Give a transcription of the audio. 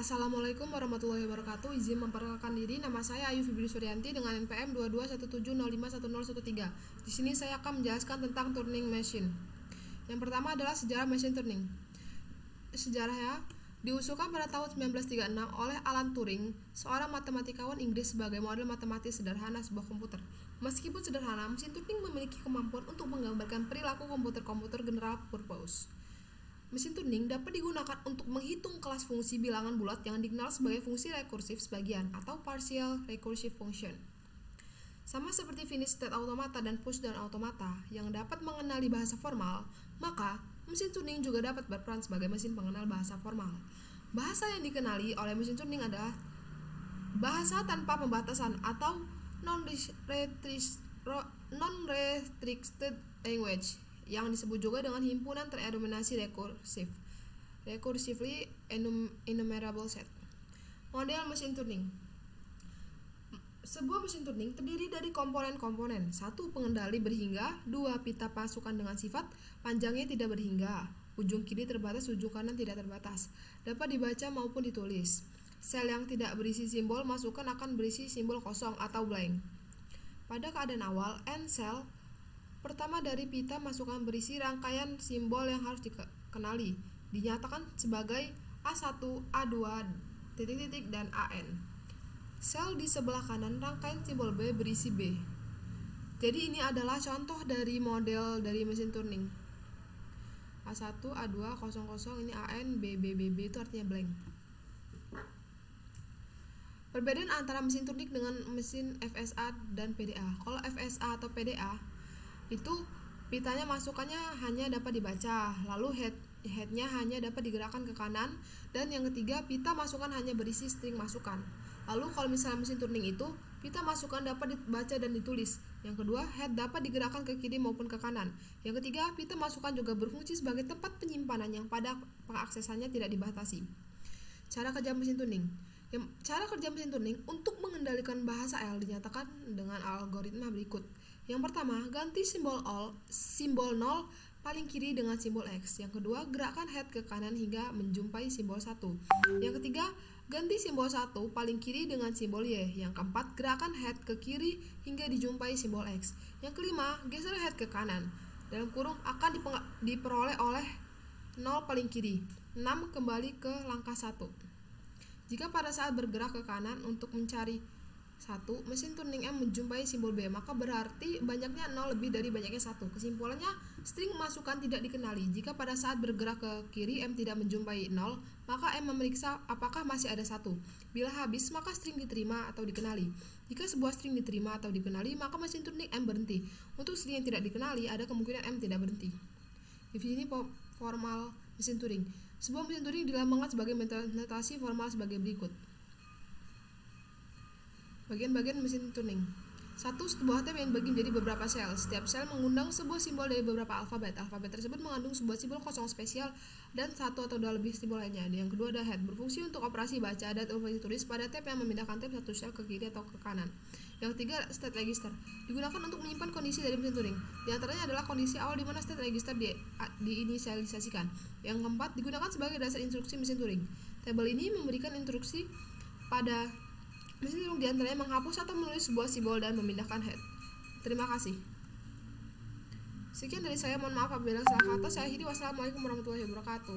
Assalamualaikum warahmatullahi wabarakatuh. Izin memperkenalkan diri, nama saya Ayu Fibri Suryanti dengan NPM 2217051013. Di sini saya akan menjelaskan tentang Turing Machine. Yang pertama adalah sejarah mesin Turing. Sejarahnya diusulkan pada tahun 1936 oleh Alan Turing, seorang matematikawan Inggris sebagai model matematis sederhana sebuah komputer. Meskipun sederhana, mesin Turing memiliki kemampuan untuk menggambarkan perilaku komputer-komputer general purpose. Mesin Turing dapat digunakan untuk menghitung kelas fungsi bilangan bulat yang dikenal sebagai fungsi rekursif sebagian atau partial recursive function. Sama seperti finish state automata dan push down automata yang dapat mengenali bahasa formal, maka mesin Turing juga dapat berperan sebagai mesin pengenal bahasa formal. Bahasa yang dikenali oleh mesin Turing adalah bahasa tanpa pembatasan atau non-restricted language, yang disebut juga dengan himpunan tereliminasi recursively enumerable set. Model mesin Turing. Sebuah mesin Turing terdiri dari komponen-komponen. 1. Pengendali berhingga. 2. Pita pasukan dengan sifat panjangnya tidak berhingga, ujung kiri terbatas, ujung kanan tidak terbatas, dapat dibaca maupun ditulis. Sel yang tidak berisi simbol masukan akan berisi simbol kosong atau blank. Pada keadaan awal, N sel pertama dari pita masukan berisi rangkaian simbol yang harus dikenali, dinyatakan sebagai A1, A2, dan AN. Sel di sebelah kanan rangkaian simbol B berisi B. Jadi ini adalah contoh dari model dari mesin Turing. A1, A2, 00, ini AN, B itu artinya blank. Perbedaan antara mesin Turing dengan mesin FSA dan PDA. Kalau FSA atau PDA itu pitanya masukannya hanya dapat dibaca, lalu headnya hanya dapat digerakkan ke kanan, dan yang ketiga pita masukan hanya berisi string masukan. Lalu kalau misalnya mesin Turing itu pita masukan dapat dibaca dan ditulis. Yang kedua, head dapat digerakkan ke kiri maupun ke kanan. Yang ketiga, pita masukan juga berfungsi sebagai tempat penyimpanan yang pada pengaksesannya tidak dibatasi. Cara kerja mesin Turing. Cara kerja mesin Turing untuk mengendalikan bahasa L dinyatakan dengan algoritma berikut. Yang pertama, ganti simbol 0 paling kiri dengan simbol X. Yang kedua, gerakkan head ke kanan hingga menjumpai simbol 1. Yang ketiga, ganti simbol 1 paling kiri dengan simbol Y. Yang keempat, gerakkan head ke kiri hingga dijumpai simbol X. Yang kelima, geser head ke kanan. Dalam kurung akan diperoleh oleh 0 paling kiri. 6 kembali ke langkah 1. Jika pada saat bergerak ke kanan untuk mencari 1, mesin Turing M menjumpai simbol B, maka berarti banyaknya 0 lebih dari banyaknya 1. Kesimpulannya, string masukan tidak dikenali. Jika pada saat bergerak ke kiri M tidak menjumpai 0, maka M memeriksa apakah masih ada 1. Bila habis, maka string diterima atau dikenali. Jika sebuah string diterima atau dikenali, maka mesin Turing M berhenti. Untuk string yang tidak dikenali, ada kemungkinan M tidak berhenti. Definisi formal mesin Turing. Sebuah mesin Turing dilambangkan sebagai notasi formal sebagai berikut. Bagian-bagian mesin Turing. 1. Sebuah tab yang dibagi menjadi beberapa sel. Setiap sel mengundang sebuah simbol dari beberapa alfabet. Alfabet tersebut mengandung sebuah simbol kosong spesial dan 1 atau 2 lebih simbol lainnya. Yang kedua ada head, berfungsi untuk operasi baca dan operasi tulis pada tab yang memindahkan tab satu sel ke kiri atau ke kanan. Yang ketiga, state register, digunakan untuk menyimpan kondisi dari mesin Turing. Di antaranya adalah kondisi awal di mana state register diinisialisasikan. Yang keempat, digunakan sebagai dasar instruksi mesin Turing. Tabel ini memberikan instruksi pada mesin Turing, di antaranya menghapus atau menulis sebuah simbol dan memindahkan head. Terima kasih. Sekian dari saya, mohon maaf apabila salah kata. Saya akhiri. Wassalamualaikum warahmatullahi wabarakatuh.